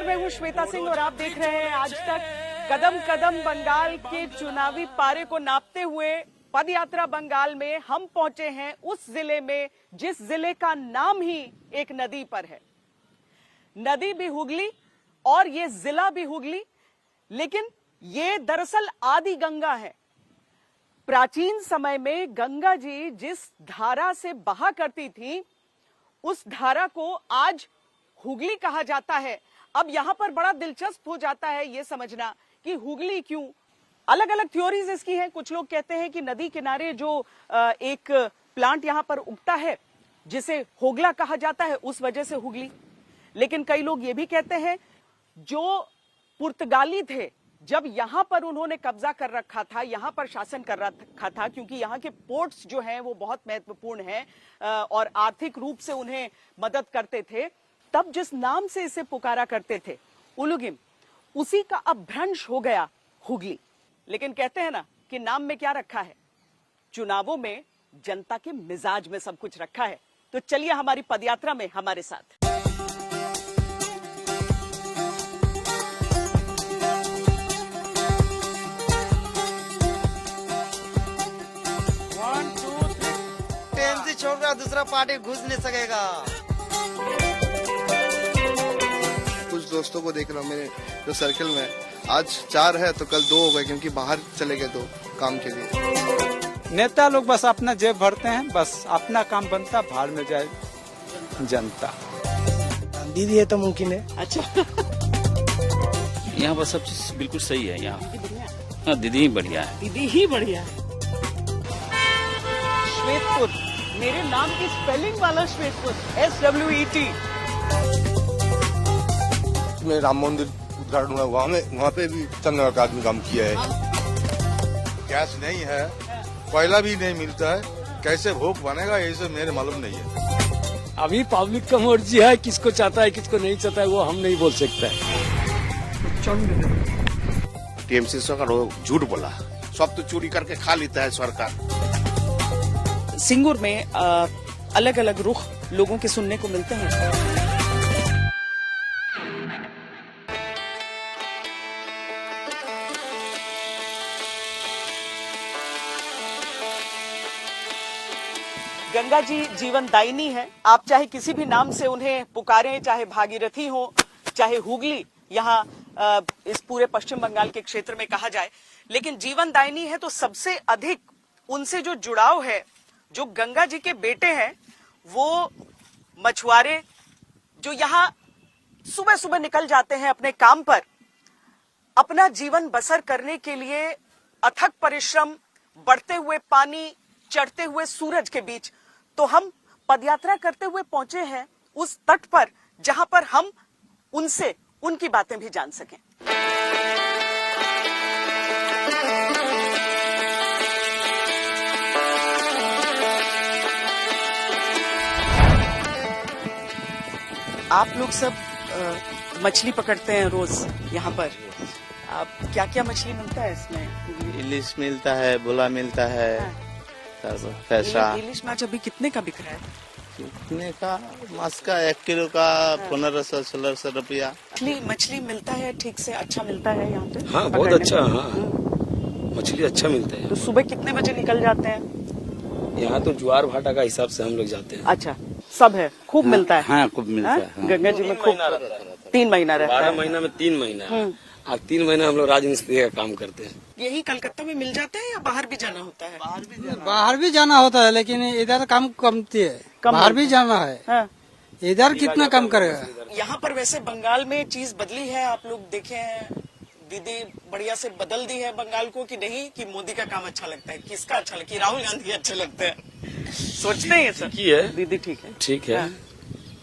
मैं हूं श्वेता सिंह और आप देख रहे हैं आज तक। कदम कदम बंगाल के चुनावी पारे को नापते हुए पदयात्रा बंगाल में हम पहुंचे हैं उस जिले में जिस जिले का नाम ही एक नदी पर है। नदी भी हुगली और ये जिला भी हुगली, लेकिन ये दरअसल आदि गंगा है। प्राचीन समय में गंगा जी जिस धारा से बहा करती थी उस धारा को आज हुगली कहा जाता है। अब यहां पर बड़ा दिलचस्प हो जाता है ये समझना कि हुगली क्यों। अलग अलग थ्योरीज इसकी हैं। कुछ लोग कहते हैं कि नदी किनारे जो एक प्लांट यहां पर उगता है जिसे होगला कहा जाता है उस वजह से हुगली। लेकिन कई लोग ये भी कहते हैं जो पुर्तगाली थे जब यहां पर उन्होंने कब्जा कर रखा था, यहां पर शासन कर रखा था, क्योंकि यहां के पोर्ट्स जो हैं वो बहुत महत्वपूर्ण हैं और आर्थिक रूप से उन्हें मदद करते थे, तब जिस नाम से इसे पुकारा करते थे उलुगिम, उसी का अब भ्रंश हो गया हुगली। लेकिन कहते हैं ना कि नाम में क्या रखा है, चुनावों में जनता के मिजाज में सब कुछ रखा है। तो चलिए हमारी पदयात्रा में हमारे साथ। छोड़ रहा, दूसरा पार्टी घुस नहीं सकेगा। कुछ दोस्तों को देख रहा हूँ मेरे जो सर्कल में, आज 4 है तो कल 2 हो गए क्योंकि बाहर चले गए 2 काम के लिए। नेता लोग बस अपना जेब भरते हैं, बस अपना काम बनता, भाड़ में जाए जनता। दीदी है तो मुमकिन है। अच्छा, यहाँ पर सब चीज बिल्कुल सही है। यहाँ हाँ, दीदी ही बढ़िया है। दीदी ही बढ़िया है। श्वेतपुर, मेरे नाम की स्पेलिंग वाला श्वेतपुर, SWET। में राम मंदिर उद्घाटन हुआ, वहाँ पे भी चंद्र का आदमी काम किया है। गैस नहीं है, कोयला भी नहीं मिलता है, कैसे भोग बनेगा ये सब मेरे मालूम नहीं है। अभी पब्लिक का मर्जी है, किसको चाहता है किसको नहीं चाहता है वो हम नहीं बोल सकते हैं। टीएमसी सरकार झूठ बोला, सब तो चोरी करके खा लेता है सरकार। सिंगुर में अलग अलग रुख लोगों के सुनने को मिलते हैं। गंगा जी जीवनदायिनी है। आप चाहे किसी भी नाम से उन्हें पुकारें, चाहे भागीरथी हो, चाहे हुगली, यहाँ इस पूरे पश्चिम बंगाल के क्षेत्र में कहा जाए, लेकिन जीवनदायिनी है तो सबसे अधिक उनसे जो जुड़ाव है, जो गंगा जी के बेटे हैं, वो मछुआरे जो यहाँ सुबह सुबह निकल जाते हैं अपने काम पर, अपना जीवन बसर करने के लिए अथक परिश्रम, बढ़ते हुए पानी, चढ़ते हुए सूरज के बीच। तो हम पदयात्रा करते हुए पहुंचे हैं उस तट पर जहां पर हम उनसे उनकी बातें भी जान सकें। आप लोग सब मछली पकड़ते हैं रोज यहाँ पर। आप क्या क्या मछली मिलता है इसमें? इलिश मिलता है, बोला मिलता है, पैसा। इलिश माछ अभी कितने का बिक रहा है? कितने का? मांस का 1 किलो का 1500-1600 रुपया। मछली मिलता है ठीक से? अच्छा मिलता है यहाँ पे? हाँ, बहुत अच्छा। हाँ, मछली अच्छा मिलता है। तो सुबह कितने बजे निकल जाते हैं? यहाँ तो ज्वार भाटा का हिसाब से हम लोग जाते हैं। अच्छा, सब है, खूब मिलता है। हाँ, खूब मिलता है। हाँ। गंगा जी में खूब 3 महीना रहता है। 12 महीना में 3 महीना और 3 महीना हम लोग राजमिस्त्री का काम करते हैं। यही कलकत्ता में मिल जाते हैं या बाहर भी जाना होता है? बाहर भी जाना होता है, लेकिन इधर काम कमती है। बाहर भी जाना है। हाँ। इधर कितना कम करेगा? यहाँ पर वैसे बंगाल में चीज बदली है, आप लोग देखे हैं, दीदी बढ़िया से बदल दी है बंगाल को कि नहीं, कि मोदी का काम अच्छा लगता है? किसका अच्छा लगता है? राहुल गांधी अच्छे लगते हैं? सोचते हैं सर? ठीक है दीदी ठीक है, ठीक है।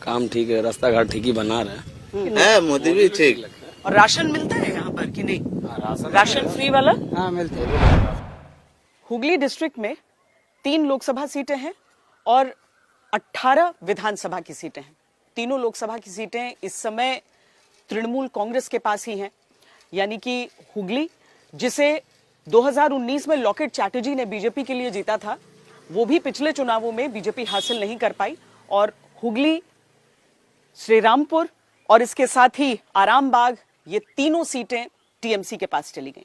काम ठीक है, रास्ता घाट ठीक ही बना रहा है, मोदी भी ठीक। और राशन मिलता है यहाँ पर कि नहीं? राशन फ्री वाला? हाँ, मिलता है। हुगली डिस्ट्रिक्ट में 3 लोकसभा सीटें हैं और 18 विधानसभा की सीटें हैं। तीनों लोकसभा की सीटें इस समय तृणमूल कांग्रेस के पास ही हैं। यानी कि हुगली, जिसे 2019 में लॉकेट चैटर्जी ने बीजेपी के लिए जीता था, वो भी पिछले चुनावों में बीजेपी हासिल नहीं कर पाई। और हुगली, श्रीरामपुर, और इसके साथ ही आरामबाग, ये तीनों सीटें टीएमसी के पास चली गई।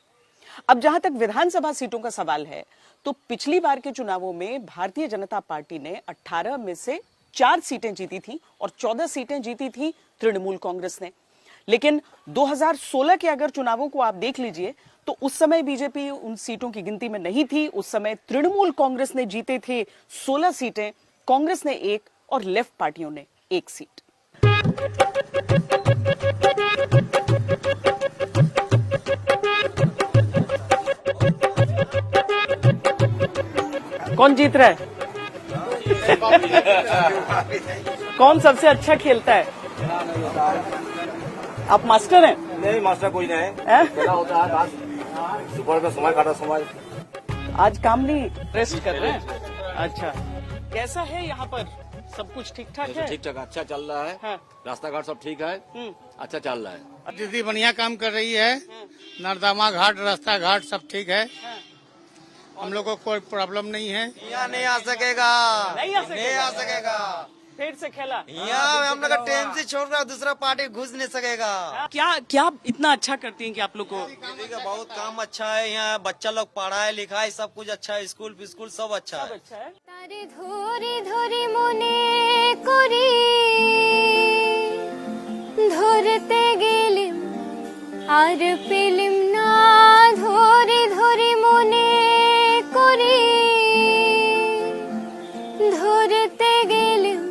अब जहां तक विधानसभा सीटों का सवाल है, तो पिछली बार के चुनावों में भारतीय जनता पार्टी ने 18 में से 4 सीटें जीती थी और 14 सीटें जीती थी तृणमूल कांग्रेस ने। लेकिन 2016 के अगर चुनावों को आप देख लीजिए तो उस समय बीजेपी उन सीटों की गिनती में नहीं थी। उस समय तृणमूल कांग्रेस ने जीते थे 16 सीटें, कांग्रेस ने 1 और लेफ्ट पार्टियों ने 1 सीट। कौन जीत रहा है? कौन सबसे अच्छा खेलता है? आप मास्टर हैं? नहीं, मास्टर कोई नहीं है। खेला होता है, सुबह का समय काटा समय। आज काम नहीं, रेस्ट कर रहे हैं। अच्छा, कैसा है यहाँ पर? सब कुछ ठीक ठाक है? ठीक ठाक, अच्छा चल रहा है। हाँ। रास्ता घाट सब ठीक है, अच्छा चल रहा है। दीदी बढ़िया काम कर रही है। नर्मदा घाट, रास्ता घाट सब ठीक है। हम लोग को कोई प्रॉब्लम नहीं है। यहाँ नहीं आ सकेगा, नहीं आ सकेगा। फिर से खेला यहाँ हम लोग टीएमसी छोड़ रहा, दूसरा पार्टी घुस नहीं सकेगा। क्या इतना अच्छा करती हैं कि आप लोग को? दीदी का बहुत काम अच्छा है। यहाँ बच्चा लोग पढ़ाई लिखाई सब कुछ अच्छा है, स्कूल फिस्कूल सब अच्छा है। तारे धोरे धोरे मने करी धरते गेलिम আর পেলিম না ধরে ধরে মনে করি ধরতে গেলিম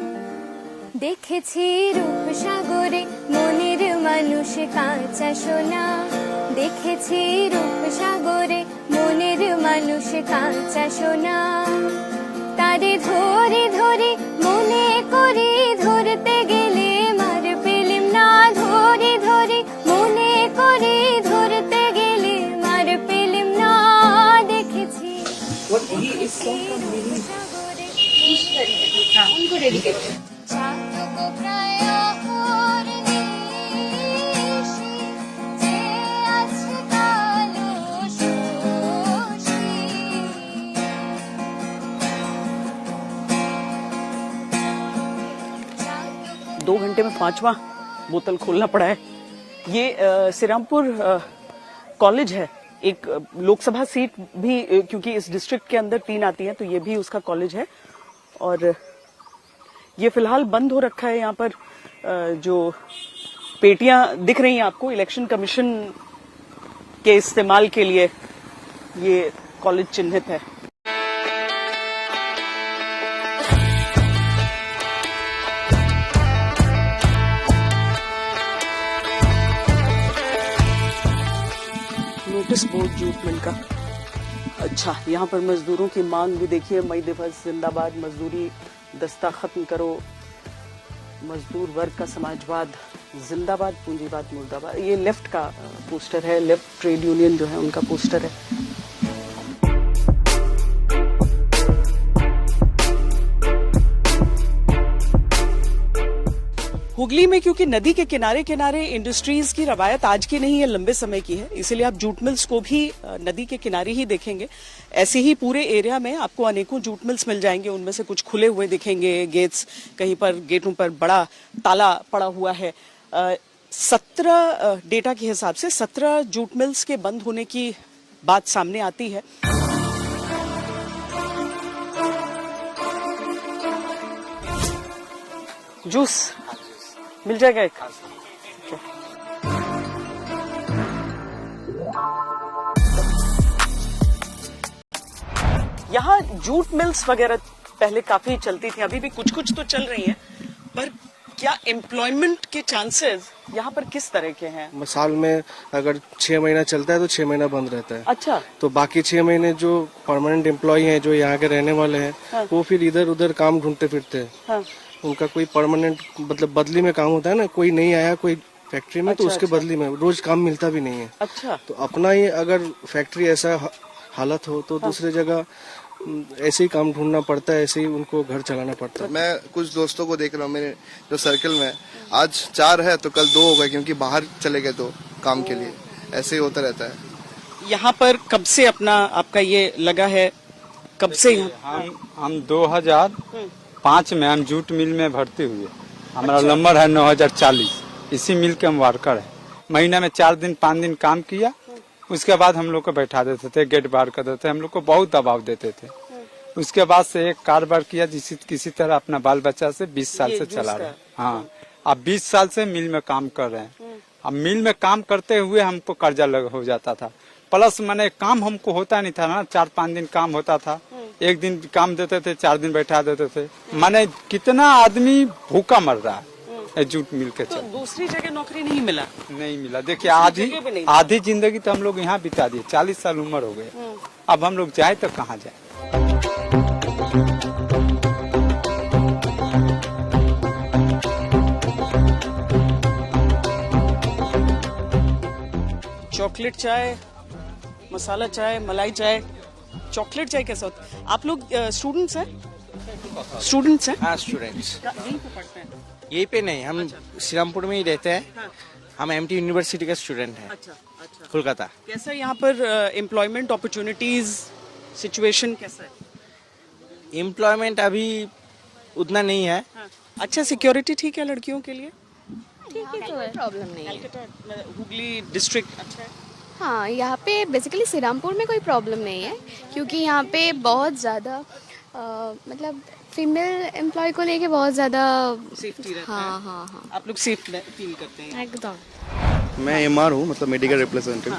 দেখেছি রূপসাগরে মনের মানুষ কাঁচা সোনা দেখেছি রূপসাগরে মনের মানুষ কাঁচা সোনা তারে ধরে ধরে মনে করি ধরতে গেলে মার পেলিম না ধরে ধরে মনে করি ধরতে গেলে মার পেলিম না দেখেছি চাঁদগো প্রায় অহর্নিশি যে আছে কালো শোষী 2 घंटे में 5वां बोतल खोलना पड़ा है। ये श्रीरामपुर कॉलेज है, एक लोकसभा सीट भी, क्योंकि इस डिस्ट्रिक्ट के अंदर 3 आती हैं तो ये भी उसका कॉलेज है। और ये फिलहाल बंद हो रखा है। यहाँ पर जो पेटियां दिख रही हैं आपको, इलेक्शन कमीशन के इस्तेमाल के लिए ये कॉलेज चिन्हित है। नोटिस बोर्ड जूट मिल का। अच्छा, यहाँ पर मजदूरों की मांग भी देखिए, मई दिवस जिंदाबाद, मजदूरी दस्ता खत्म करो, मजदूर वर्ग का समाजवाद जिंदाबाद, पूंजीवाद मुर्दाबाद। ये लेफ्ट का पोस्टर है, लेफ्ट ट्रेड यूनियन जो है उनका पोस्टर है। हुगली में क्योंकि नदी के किनारे किनारे इंडस्ट्रीज की रवायत आज की नहीं है, लंबे समय की है, इसीलिए आप जूट मिल्स को भी नदी के किनारे ही देखेंगे। ऐसे ही पूरे एरिया में आपको अनेकों जूट मिल्स मिल जाएंगे। उनमें से कुछ खुले हुए दिखेंगे, गेट्स, कहीं पर गेटों पर बड़ा ताला पड़ा हुआ है। 17 डेटा के हिसाब से 17 जूट मिल्स के बंद होने की बात सामने आती है। जूस मिल जाएगा एक। यहाँ जूट मिल्स वगैरह पहले काफी चलती थी, अभी भी कुछ कुछ तो चल रही हैं, पर क्या एम्प्लॉयमेंट के चांसेस यहाँ पर किस तरह के हैं? साल में अगर 6 महीना चलता है तो 6 महीना बंद रहता है। अच्छा, तो बाकी 6 महीने जो परमानेंट एम्प्लॉय हैं, जो यहाँ के रहने वाले हैं, हाँ। वो फिर इधर उधर काम ढूंढते फिरते हैं। हाँ। उनका कोई परमानेंट मतलब बदली में काम होता है ना, कोई नहीं आया कोई फैक्ट्री में, तो उसके बदली में रोज काम मिलता भी नहीं है। अच्छा, तो अपना ही अगर फैक्ट्री ऐसा हालत हो तो दूसरी जगह ऐसे ही काम ढूंढना पड़ता है, ऐसे ही उनको घर चलाना पड़ता है। मैं कुछ दोस्तों को देख रहा हूँ मेरे जो सर्कल में, आज 4 है तो कल 2 हो गए, क्योंकि बाहर चले गए तो काम के लिए। ऐसे ही होता रहता है। यहाँ पर कब से आपका ये लगा है, कब से? हम 2005 में हम जूट मिल में भर्ती हुए। हमारा नंबर है 9040। इसी मिल के हम वर्कर हैं। महीना में 4 दिन 5 दिन काम किया, उसके बाद हम लोग को बैठा देते थे, गेट बाहर कर देते, हम लोग को बहुत दबाव देते थे। उसके बाद से एक कारोबार किया जिस किसी तरह अपना बाल बच्चा से 20 साल से चला रहे हैं। हाँ, अब 20 साल से मिल में काम कर रहे हैं। अब मिल में काम करते हुए हमको कर्जा हो जाता था, प्लस मैंने काम हमको होता नहीं था ना, 4-5 दिन काम होता था, एक दिन काम देते थे, 4 दिन बैठा देते थे। माने कितना आदमी भूखा मर रहा है जूट मिल के। तो दूसरी जगह नौकरी नहीं मिला? देखिए आधी जिंदगी तो हम लोग यहाँ बिता दिए, 40 साल उम्र हो गए, अब हम लोग जाए तो कहाँ जाए। चॉकलेट चाय, मसाला चाय, मलाई चाय, चॉकलेट चाय कैसा होता है? आप लोग स्टूडेंट्स हैं? हाँ, स्टूडेंट्स। यहीं पे पढ़ते हैं? यहीं पे नहीं, हम श्रीरामपुर में ही रहते हैं। हाँ। हम MT यूनिवर्सिटी का स्टूडेंट हैं। अच्छा। कोलकाता। कैसा यहाँ पर एम्प्लॉयमेंट अपॉर्चुनिटीज सिचुएशन कैसा है? एम्प्लॉयमेंट अभी उतना नहीं है। हाँ। अच्छा, सिक्योरिटी ठीक है लड़कियों के लिए? ठीक है, कोई प्रॉब्लम नहीं है। हुगली डिस्ट्रिक्ट अच्छा है? हाँ, यहाँ पे बेसिकली श्रीरामपुर में कोई प्रॉब्लम नहीं है, क्योंकि यहाँ पे बहुत ज़्यादा मतलब फीमेल एम्प्लॉय को लेके बहुत ज़्यादा सेफ्टी रहता है। हाँ। आप लोग सेफ फील करते हैं? एकदम। मैं MR हूँ, मतलब मेडिकल रिप्रेजेंटेटिव।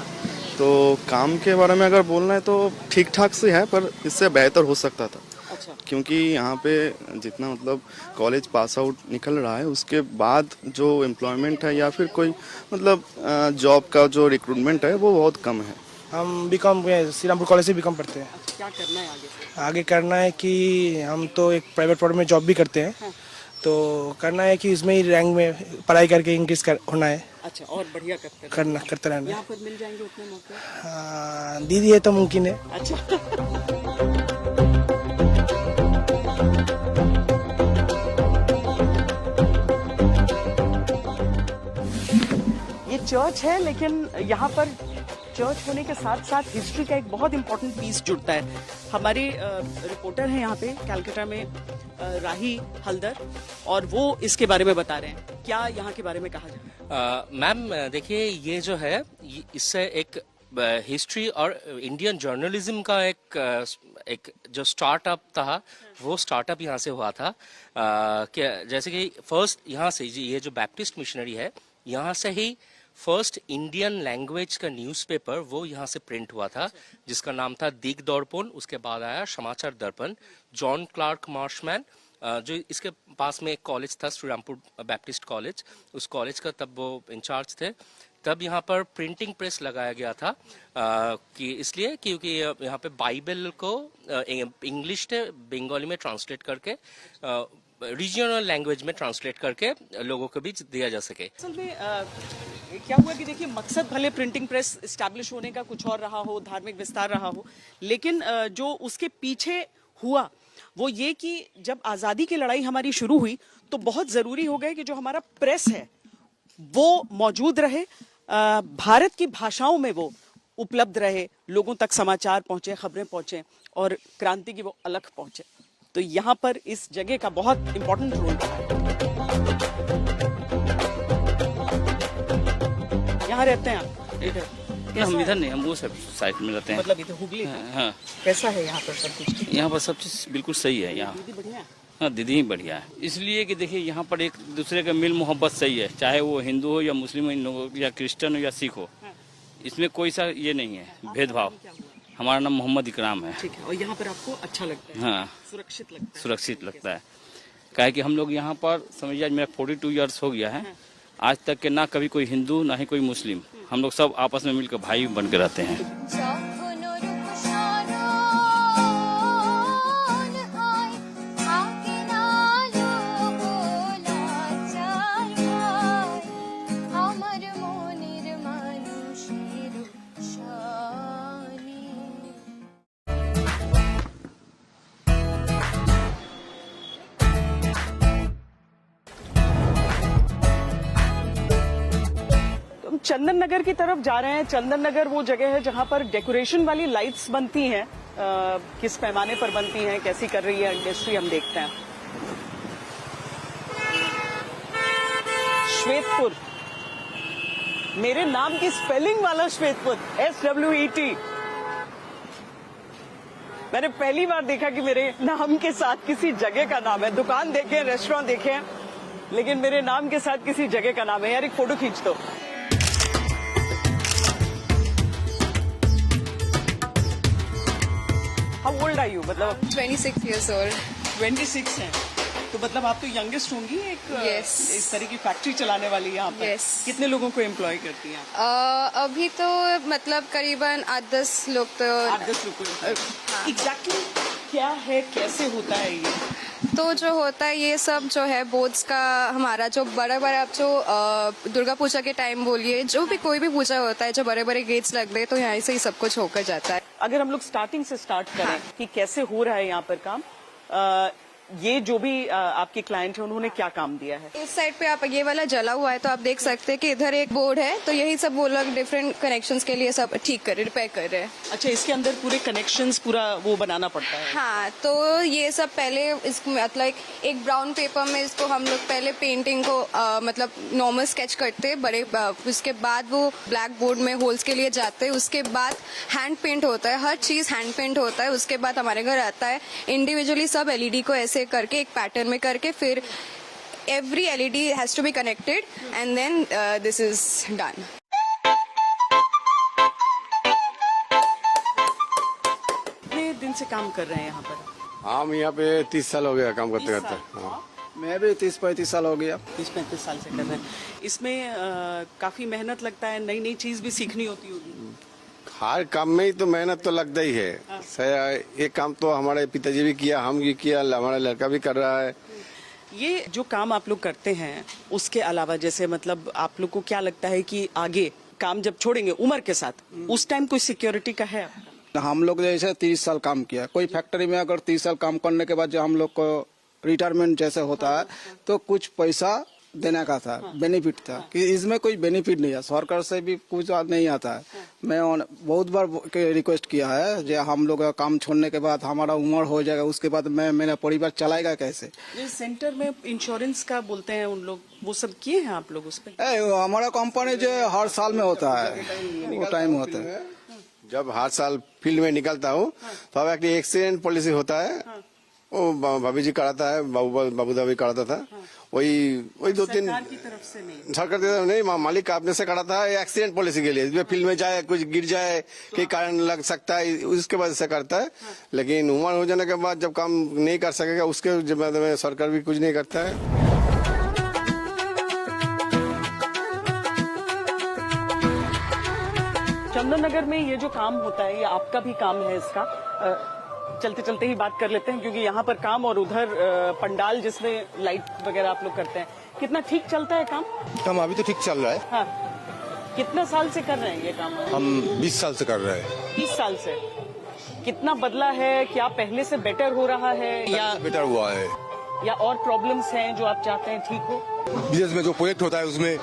तो काम के बारे में अगर बोलना है तो ठीक ठाक से है, पर इससे बेहतर हो सकता था। अच्छा। क्योंकि यहाँ पे जितना मतलब कॉलेज पास आउट निकल रहा है, उसके बाद जो एम्प्लॉयमेंट है या फिर कोई मतलब जॉब का जो रिक्रूटमेंट है वो बहुत कम है। हम बीकॉम श्रीरामपुर कॉलेज से बीकॉम पढ़ते हैं। क्या करना है आगे? आगे करना है कि हम तो एक प्राइवेट फर्म में जॉब भी करते हैं। हाँ। तो करना है कि इसमें ही रैंक में पढ़ाई करके इंक्रीज होना है। अच्छा, और बढ़िया करते रहना। यहाँ पर मिल जाएंगे उतने मौके? हाँ, दीदी है तो मुमकिन है। अच्छा। ये चर्च है, लेकिन यहाँ पर चर्च होने के साथ साथ हिस्ट्री का एक बहुत इंपॉर्टेंट पीस जुड़ता है। हमारे रिपोर्टर हैं यहाँ पे कलकत्ता में, राही हल्दर, और वो इसके बारे में बता रहे हैं। क्या यहाँ के बारे में कहा जाए? मैम देखिए, ये जो है इससे एक हिस्ट्री और इंडियन जर्नलिज्म का एक जो स्टार्टअप था, वो स्टार्टअप यहाँ से हुआ था। जैसे कि फर्स्ट यहाँ से ये जो बैप्टिस्ट मिशनरी है, यहाँ से ही फर्स्ट इंडियन लैंग्वेज का न्यूज़पेपर वो यहाँ से प्रिंट हुआ था, जिसका नाम था दिग्दर्पण। उसके बाद आया समाचार दर्पण। जॉन क्लार्क मार्शमैन, जो इसके पास में एक कॉलेज था, श्रीरामपुर बैप्टिस्ट कॉलेज, उस कॉलेज का तब वो इंचार्ज थे। तब यहाँ पर प्रिंटिंग प्रेस लगाया गया था, कि इसलिए क्योंकि यहाँ पे बाइबल को इंग्लिश से बंगाली में ट्रांसलेट करके रीजनल लैंग्वेज में ट्रांसलेट करके लोगों को भी दिया जा सके। असल में क्या हुआ कि देखिए, मकसद भले प्रिंटिंग प्रेस एस्टैब्लिश होने का कुछ और रहा हो, धार्मिक विस्तार रहा हो, लेकिन जो उसके पीछे हुआ वो ये कि जब आज़ादी की लड़ाई हमारी शुरू हुई तो बहुत ज़रूरी हो गया कि जो हमारा प्रेस है वो मौजूद रहे, भारत की भाषाओं में वो उपलब्ध रहे, लोगों तक समाचार पहुंचे, खबरें पहुंचे और क्रांति की वो अलख पहुंचे। तो यहाँ पर इस जगह का बहुत इंपॉर्टेंट रोल रहा है। यहाँ रहते हैं आप? इधर हम इधर नहीं, हम वो सब साइड में रहते हैं। मतलब इधर हुगली? हाँ। कैसा है यहाँ पर सब कुछ? यहाँ पर सब चीज बिल्कुल सही है। यहाँ दीदी बढ़िया है? हाँ, दीदी ही बढ़िया है। इसलिए कि देखिए, यहाँ पर एक दूसरे का मिल मोहब्बत सही है, चाहे वो हिंदू हो या मुस्लिम हो या क्रिश्चियन हो या सिख हो। इसमें कोई सा ये नहीं है भेदभाव। हमारा नाम मोहम्मद इकराम है। ठीक है। और यहाँ पर आपको अच्छा लगता है? हाँ, सुरक्षित लगता है? सुरक्षित लगता है। क्या है कि हम लोग यहाँ पर समझिए, मेरा 42 ईयर्स हो गया है, आज तक के ना कभी कोई हिंदू ना ही कोई मुस्लिम, हम लोग सब आपस में मिलकर भाई बन के रहते हैं। चंदन नगर की तरफ जा रहे हैं। चंदन नगर वो जगह है जहां पर डेकोरेशन वाली लाइट्स बनती हैं। किस पैमाने पर बनती हैं, कैसी कर रही है इंडस्ट्री, हम देखते हैं। श्वेतपुर मेरे नाम की स्पेलिंग वाला श्वेतपुत्र, SWET। मैंने पहली बार देखा कि मेरे नाम के साथ किसी जगह का नाम है। दुकान देखे, रेस्टोरेंट देखे, लेकिन मेरे नाम के साथ किसी जगह का नाम है। यार एक फोटो खींच दो। How old are you? मतलब 26 years old. 26 हैं। तो मतलब आप तो यंगेस्ट होंगी एक Yes. इस तरह की फैक्ट्री चलाने वाली यहाँ पर। Yes. कितने लोगों को एम्प्लॉय करती हैं? अभी तो मतलब करीबन 8-10 लोग तो 8-10 लोग को। एग्जैक्टली क्या है, कैसे होता है ये? तो जो होता है ये सब जो है बोर्ड्स का हमारा जो बड़ा बड़ा आप जो दुर्गा पूजा के टाइम बोलिए, जो भी कोई भी पूजा होता है, जो बड़े बड़े गेट्स लगते हैं, तो यहाँ से ही सब कुछ होकर जाता है। अगर हम लोग स्टार्टिंग से स्टार्ट करें कि कैसे हो रहा है यहाँ पर काम, ये जो भी आपके क्लाइंट है उन्होंने क्या काम दिया है? इस साइड पे आप ये वाला जला हुआ है तो आप देख सकते हैं कि इधर एक बोर्ड है, तो यही सब वो लोग डिफरेंट कनेक्शंस के लिए सब ठीक कर रहे, रिपेयर कर रहे हैं। अच्छा, इसके अंदर पूरे कनेक्शंस पूरा वो बनाना पड़ता है? हाँ, तो ये सब पहले मतलब एक ब्राउन पेपर में इसको हम लोग पहले पेंटिंग को मतलब नॉर्मल स्केच करते बड़े, उसके बाद वो ब्लैक बोर्ड में होल्स के लिए जाते हैं, उसके बाद हैंड पेंट होता है, हर चीज हैंड पेंट होता है। उसके बाद हमारे घर आता है इंडिविजुअली सब LED को ऐसे करके एक पैटर्न में करके, फिर every LED has to be connected and then this is done. कितने दिन से काम कर रहे हैं यहाँ पर? हम यहाँ पे 30 साल हो गया काम करते करते। हाँ। मैं भी 30-35 साल हो गया। 30-35 साल से कर रहे हैं। इसमें काफी मेहनत लगता है, नई नई चीज भी सीखनी होती होगी। हर काम में ही तो मेहनत तो लगता ही है। ये काम तो हमारे पिताजी भी किया, हम भी किया, हमारा लड़का भी कर रहा है। ये जो काम आप लोग करते हैं उसके अलावा जैसे मतलब आप लोग को क्या लगता है कि आगे काम जब छोड़ेंगे उम्र के साथ, उस टाइम कोई सिक्योरिटी का है आपका? हम लोग जैसे 30 साल काम किया, कोई फैक्ट्री में अगर 30 साल काम करने के बाद जो हम लोग को रिटायरमेंट जैसे होता है तो कुछ पैसा देने का था, बेनिफिट था। कि इसमें कोई बेनिफिट नहीं है, सरकार से भी कुछ नहीं आता है। मैं बहुत बार रिक्वेस्ट किया है जो हम लोग का काम छोड़ने के बाद हमारा उम्र हो जाएगा, उसके बाद मेरा परिवार चलाएगा कैसे? सेंटर में इंश्योरेंस का बोलते हैं उन लोग, वो सब किए हैं आप लोग उस पर? हमारा कंपनी जो हर साल में होता है, वो टाइम होता है। जब हर साल फील्ड में निकलता हूँ तो अब एक एक्सीडेंट पॉलिसी होता है, वो भाभी जी कराता है, बाबू दावी कराता था। वही 2-3 सरकार की तरफ से नहीं, सरकार की तरफ नहीं, मालिक आपने से कराता है एक्सीडेंट पॉलिसी के लिए। फील्ड में जाए, कुछ गिर जाए, के कारण लग सकता है, उसके वजह से करता है। लेकिन उम्र हो जाने के बाद जब काम नहीं कर सकेगा उसके बाद में सरकार भी कुछ नहीं करता है। चंदन नगर में ये जो काम होता है ये आपका भी काम है इसका। चलते चलते ही बात कर लेते हैं क्योंकि यहाँ पर काम और उधर पंडाल जिसमें लाइट वगैरह आप लोग करते हैं, कितना ठीक चलता है काम? काम अभी तो ठीक चल रहा है। हाँ, कितना साल से कर रहे हैं ये काम? हम 20 साल से कर रहे हैं। 20 साल से कितना बदला है? क्या पहले से बेटर हो रहा है या बेटर हुआ है, या और प्रॉब्लम्स हैं जो आप चाहते हैं ठीक हो? बिजनेस में जो प्रोजेक्ट होता है उसमें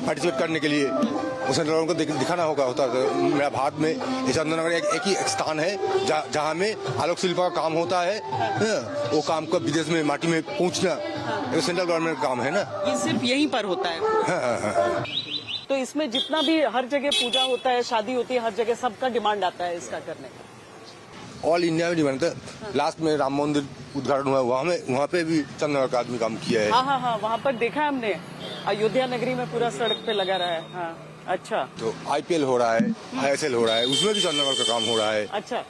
पार्टिसिपेट करने के लिए उसे लोगों को दिखाना होता है। मेरा भारत में चंदन नगर एक ही स्थान है जहाँ में आलोक शिल्प का काम होता है। वो काम को विदेश में माटी में पहुँचना ये सेंट्रल गवर्नमेंट का काम है ना, ये सिर्फ यहीं पर होता है। तो इसमें जितना भी हर जगह पूजा होता है, शादी होती है, हर जगह सबका डिमांड आता है इसका करने का। ऑल इंडिया में डिमांड था। लास्ट में राम मंदिर उद्घाटन हुआ, वहाँ पे भी चंदन का आदमी काम किया है। हाँ, वहाँ पर देखा है हमने, अयोध्या नगरी में पूरा सड़क पे लगा रहा है। हाँ, अच्छा। तो IPL हो रहा है, ISL हो रहा है, उसमें भी चंदन का काम हो रहा है। अच्छा।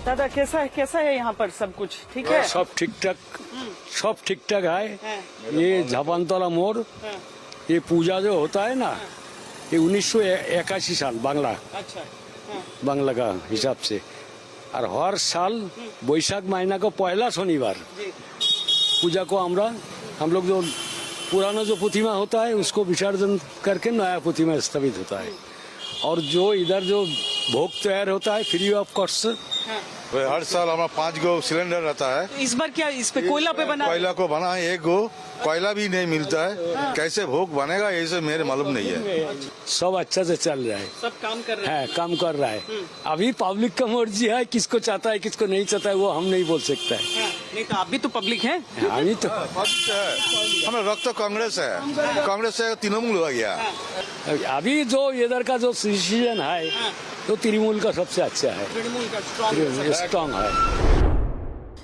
दादा कैसा है यहाँ पर सब कुछ ठीक है? सब ठीक ठाक है। ये झापानतला मोड़, ये पूजा जो होता है ना, ये 1981 साल बांग्ला का हिसाब से, और हर साल बैशाख महीना को पहला शनिवार पूजा को हम लोग जो पुराना जो प्रतिमा होता है उसको विसर्जन करके नया प्रतिमा स्थापित होता है। और जो इधर जो भोग तैयार होता है फ्री ऑफ कॉस्ट हर साल हमारा 5 गो सिलेंडर रहता है। इस बार क्या इस पे कोयला पे बना? कोयला को बना है 1 गो, कोयला भी नहीं मिलता है। कैसे भोग बनेगा ये सब मेरे मालूम नहीं है। सब अच्छा से चल रहा है, सब काम कर रहे हैं। काम कर रहा है। अभी पब्लिक का मर्जी है, किसको चाहता है किसको नहीं चाहता है वो हम नहीं बोल सकता है। नहीं तो आप भी तो पब्लिक हैं। अभी तो हमारा रक्त कांग्रेस है, कांग्रेस से तृणमूल हो गया। अभी जो इधर का जो डिसीजन है तो तृणमूल का सबसे अच्छा है, तृणमूल का स्ट्रॉन्ग है।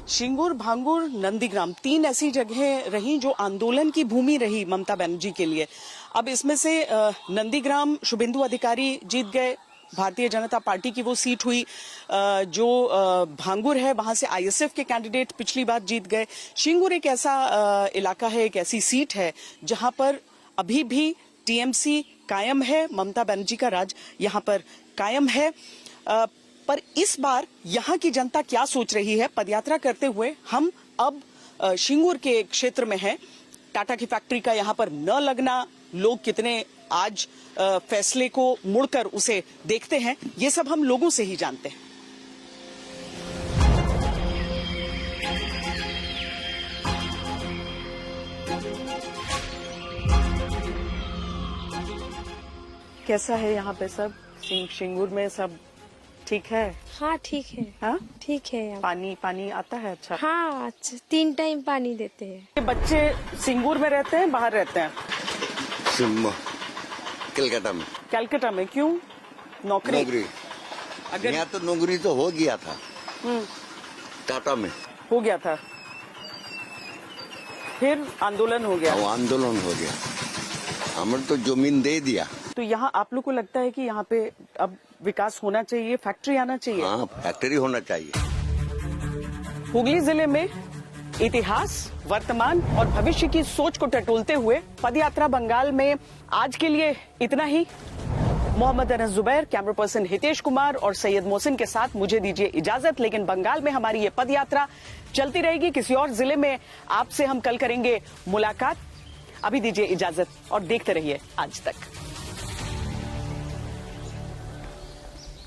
शिंगूर, भांगुर, नंदीग्राम 3 ऐसी जगहें रही जो आंदोलन की भूमि रही ममता बनर्जी के लिए। अब इसमें से नंदीग्राम शुभेंदु अधिकारी जीत गए, भारतीय जनता पार्टी की वो सीट हुई। जो भांगुर है वहां से आईएसएफ के कैंडिडेट पिछली बार जीत गए। शिंगूर एक ऐसा इलाका है, एक ऐसी सीट है जहां पर अभी भी टीएमसी कायम है, ममता बनर्जी का राज यहां पर कायम है। पर इस बार यहाँ की जनता क्या सोच रही है, पदयात्रा करते हुए हम अब शिंगूर के क्षेत्र में हैं। टाटा की फैक्ट्री का यहाँ पर न लगना, लोग कितने आज फैसले को मुड़कर उसे देखते हैं, ये सब हम लोगों से ही जानते हैं। कैसा है यहाँ पे सब? शिंगूर में सब ठीक है? हाँ ठीक है। हाँ ठीक है यहाँ। पानी आता है अच्छा? हाँ अच्छा, 3 टाइम पानी देते हैं। ये बच्चे सिंगूर में रहते हैं, बाहर रहते हैं? कलकत्ता में। कलकत्ता में क्यों? नौकरी? अगर यहाँ तो नौकरी तो हो गया था, टाटा में हो गया था, फिर आंदोलन हो गया। आंदोलन हो गया, हमें तो जमीन दे दिया। तो यहाँ आप लोग को लगता है कि यहाँ पे अब विकास होना चाहिए, फैक्ट्री आना चाहिए? हाँ फैक्ट्री होना चाहिए। हुगली जिले में इतिहास, वर्तमान और भविष्य की सोच को टटोलते हुए पदयात्रा बंगाल में आज के लिए इतना ही। मोहम्मद अनस जुबैर, कैमरा पर्सन हितेश कुमार और सैयद मोहसिन के साथ मुझे दीजिए इजाजत। लेकिन बंगाल में हमारी ये पदयात्रा चलती रहेगी। किसी और जिले में आपसे हम कल करेंगे मुलाकात। अभी दीजिए इजाजत और देखते रहिए आज तक।